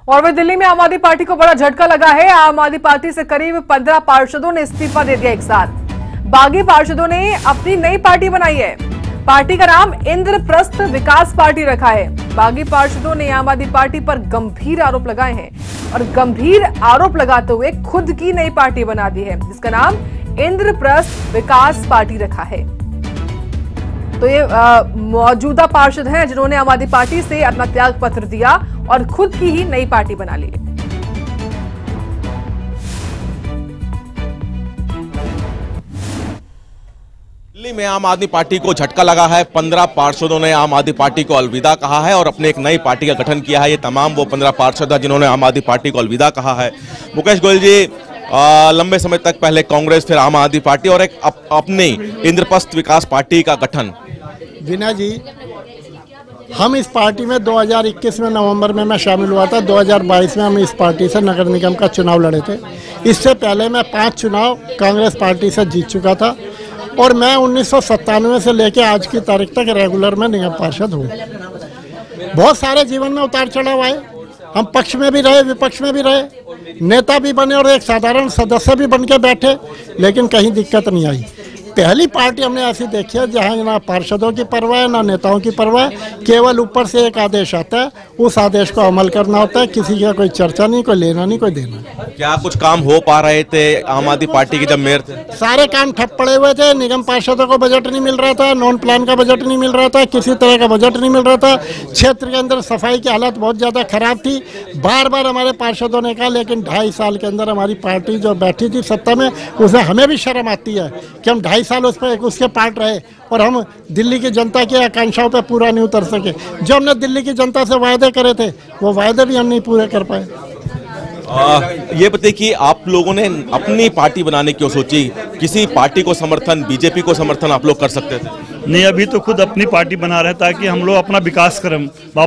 और वह दिल्ली में आम आदमी पार्टी को बड़ा झटका लगा है। आम आदमी पार्टी से करीब 15 पार्षदों ने इस्तीफा दे दिया एक साथ। बागी पार्षदों ने अपनी नई पार्टी बनाई है। पार्टी का नाम इंद्रप्रस्थ विकास पार्टी रखा है। बागी पार्षदों ने आम आदमी पार्टी पर गंभीर आरोप लगाए हैं और गंभीर आरोप लगाते हुए खुद की नई पार्टी बना दी है, जिसका नाम इंद्रप्रस्थ विकास पार्टी रखा है। तो ये मौजूदा पार्षद हैं जिन्होंने आम आदमी पार्टी से अपना त्याग पत्र दिया और खुद की ही नई पार्टी बना ली है। दिल्ली में आम आदमी पार्टी को झटका लगा है। 15 पार्षदों ने आम आदमी पार्टी को अलविदा कहा है और अपने एक नई पार्टी का गठन किया है। ये तमाम वो 15 पार्षद हैं जिन्होंने आम आदमी पार्टी को अलविदा कहा है। मुकेश गोयल जी, लंबे समय तक पहले कांग्रेस, फिर आम आदमी पार्टी और एक अपनी इंद्रप्रस्थ विकास पार्टी का गठन। विनय जी, हम इस पार्टी में 2021 में नवंबर में मैं शामिल हुआ था। 2022 में हम इस पार्टी से नगर निगम का चुनाव लड़े थे। इससे पहले मैं 5 चुनाव कांग्रेस पार्टी से जीत चुका था और मैं 1997 से लेकर आज की तारीख तक रेगुलर में निगम पार्षद हूँ। बहुत सारे जीवन में उतार चढ़ाव आए। हम पक्ष में भी रहे, विपक्ष में भी रहे, नेता भी बने और एक साधारण सदस्य भी बन के बैठे, लेकिन कहीं दिक्कत नहीं आई। पहली पार्टी हमने ऐसी देखी है जहाँ ना पार्षदों की परवाह है, ना नेताओं की परवाह है। केवल ऊपर से एक आदेश आता है, उस आदेश को अमल करना होता है। किसी का कोई चर्चा नहीं, कोई लेना नहीं, कोई देना। क्या कुछ काम हो पा रहे थे आम आदमी पार्टी के जब मेयर थे? सारे काम ठप पड़े हुए थे। निगम पार्षदों को बजट नहीं मिल रहा था, नॉन प्लान का बजट नहीं मिल रहा था, किसी तरह का बजट नहीं मिल रहा था। क्षेत्र के अंदर सफाई की हालत बहुत ज़्यादा खराब थी। बार बार हमारे पार्षदों ने कहा, लेकिन 2.5 साल के अंदर हमारी पार्टी जो बैठी थी सत्ता में, उसे हमें भी शर्म आती है कि हम 2.5 साल उस पर उसके पार्ट रहे और हम दिल्ली की जनता की आकांक्षाओं पर पूरा नहीं उतर सके। जो हमने दिल्ली की जनता से वायदे करे थे, वो वायदे भी हम नहीं पूरे कर पाए। ये बताइए कि आप लोगों ने अपनी पार्टी बनाने क्यों सोची? किसी पार्टी को समर्थन, बीजेपी को समर्थन आप लोग कर सकते थे? नहीं, अभी तो खुद अपनी पार्टी बना रहे ताकि हम लोग अपना विकास कर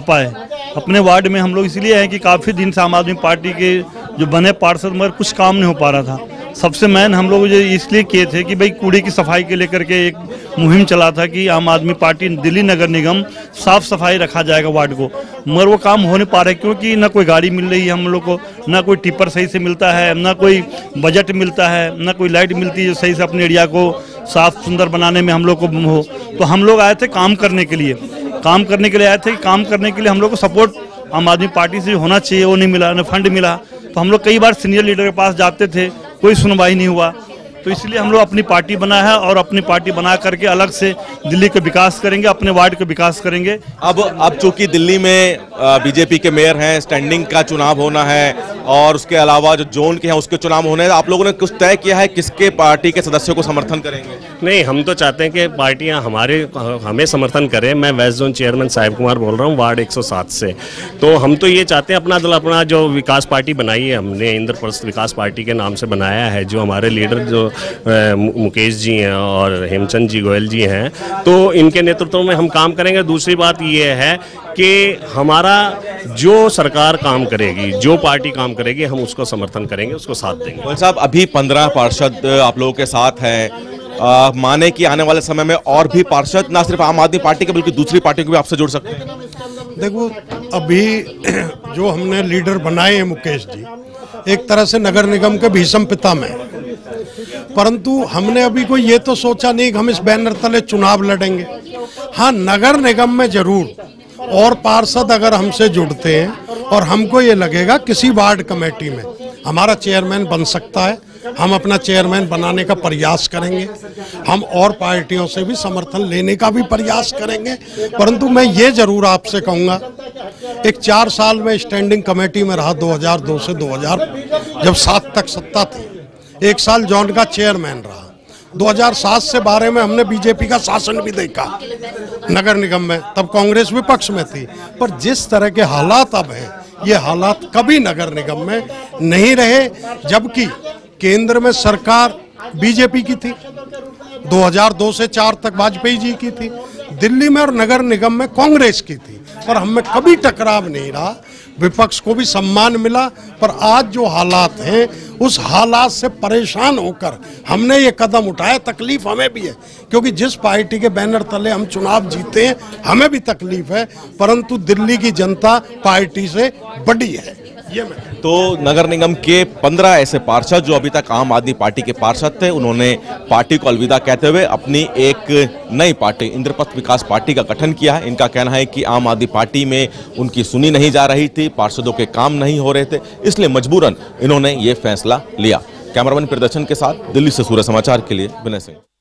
पाए। अपने वार्ड में हम लोग इसलिए हैं कि काफ़ी दिन से आम आदमी पार्टी के जो बने पार्षद मगर कुछ काम नहीं हो पा रहा था। सबसे मेन हम लोग जो इसलिए किए थे कि भाई कूड़े की सफाई के लेकर के एक मुहिम चला था कि आम आदमी पार्टी दिल्ली नगर निगम साफ सफाई रखा जाएगा वार्ड को, मगर वो काम हो नहीं पा रहा है क्योंकि ना कोई गाड़ी मिल रही है हम लोग को, ना कोई टिप्पर सही से मिलता है, ना कोई बजट मिलता है, ना कोई लाइट मिलती है जो सही से अपने एरिया को साफ सुंदर बनाने में हम लोग को हो। तो हम लोग आए थे काम करने के लिए आए थे। काम करने के लिए हम लोग को सपोर्ट आम आदमी पार्टी से होना चाहिए, वो नहीं मिला, ना फंड मिला। तो हम लोग कई बार सीनियर लीडर के पास जाते थे, कोई सुनवाई नहीं हुआ। तो इसलिए हम लोग अपनी पार्टी बना है और अपनी पार्टी बना करके अलग से दिल्ली का विकास करेंगे, अपने वार्ड का विकास करेंगे। अब चूंकि दिल्ली में बीजेपी के मेयर हैं, स्टैंडिंग का चुनाव होना है और उसके अलावा जो जोन के हैं उसके चुनाव होने हैं, आप लोगों ने कुछ तय किया है किसके पार्टी के सदस्यों को समर्थन करेंगे? नहीं, हम तो चाहते हैं कि पार्टियां हमें समर्थन करें। मैं west zone chairman Sahib Kumar बोल रहा हूं, वार्ड 107 से। तो हम तो ये चाहते हैं अपना जो विकास पार्टी बनाई है हमने, इंद्रप्रस्थ विकास पार्टी के नाम से बनाया है, जो हमारे लीडर जो मुकेश जी हैं और हेमचंद जी गोयल जी हैं, तो इनके नेतृत्व में हम काम करेंगे। दूसरी बात ये है कि हमारा जो सरकार काम करेगी, जो पार्टी काम करेगी, हम उसको समर्थन करेंगे, उसको साथ देंगे। गोयल साहब, अभी 15 पार्षद आप लोगों के साथ हैं। माने कि आने वाले समय में और भी पार्षद ना सिर्फ आम आदमी पार्टी के बल्कि दूसरी पार्टियों को भी आपसे जुड़ सकते हैं? देखो, अभी जो हमने लीडर बनाए हैं मुकेश जी, एक तरह से नगर निगम के भीषम पिता में, परंतु हमने अभी कोई ये तो सोचा नहीं कि हम इस बैनर तले चुनाव लड़ेंगे। हाँ, नगर निगम में जरूर और पार्षद अगर हमसे जुड़ते हैं और हमको ये लगेगा किसी वार्ड कमेटी में हमारा चेयरमैन बन सकता है, हम अपना चेयरमैन बनाने का प्रयास करेंगे। हम और पार्टियों से भी समर्थन लेने का भी प्रयास करेंगे। परंतु मैं ये जरूर आपसे कहूँगा, एक 4 साल में स्टैंडिंग कमेटी में रहा, 2002 से 2007 तक सत्ता थी। 1 साल जॉन का चेयरमैन रहा। 2007 से 12 में हमने बीजेपी का शासन भी देखा नगर निगम में, तब कांग्रेस विपक्ष में थी। पर जिस तरह के हालात अब हैं, ये हालात कभी नगर निगम में नहीं रहे, जबकि केंद्र में सरकार बीजेपी की थी, 2002 से 4 तक वाजपेयी जी की थी, दिल्ली में और नगर निगम में कांग्रेस की थी। और हमें कभी टकराव नहीं रहा, विपक्ष को भी सम्मान मिला। पर आज जो हालात हैं उस हालात से परेशान होकर हमने ये कदम उठाया। तकलीफ हमें भी है, क्योंकि जिस पार्टी के बैनर तले हम चुनाव जीते हैं हमें भी तकलीफ है, परंतु दिल्ली की जनता पार्टी से बड़ी है। ये तो नगर निगम के 15 ऐसे पार्षद जो अभी तक आम आदमी पार्टी के पार्षद थे, उन्होंने पार्टी को अलविदा कहते हुए अपनी एक नई पार्टी इंद्रप्रस्थ विकास पार्टी का गठन किया है। इनका कहना है कि आम आदमी पार्टी में उनकी सुनी नहीं जा रही थी, पार्षदों के काम नहीं हो रहे थे, इसलिए मजबूरन इन्होंने ये फैसला लिया। कैमरामैन प्रदर्शन के साथ दिल्ली से सूर्य समाचार के लिए विनय सिंह।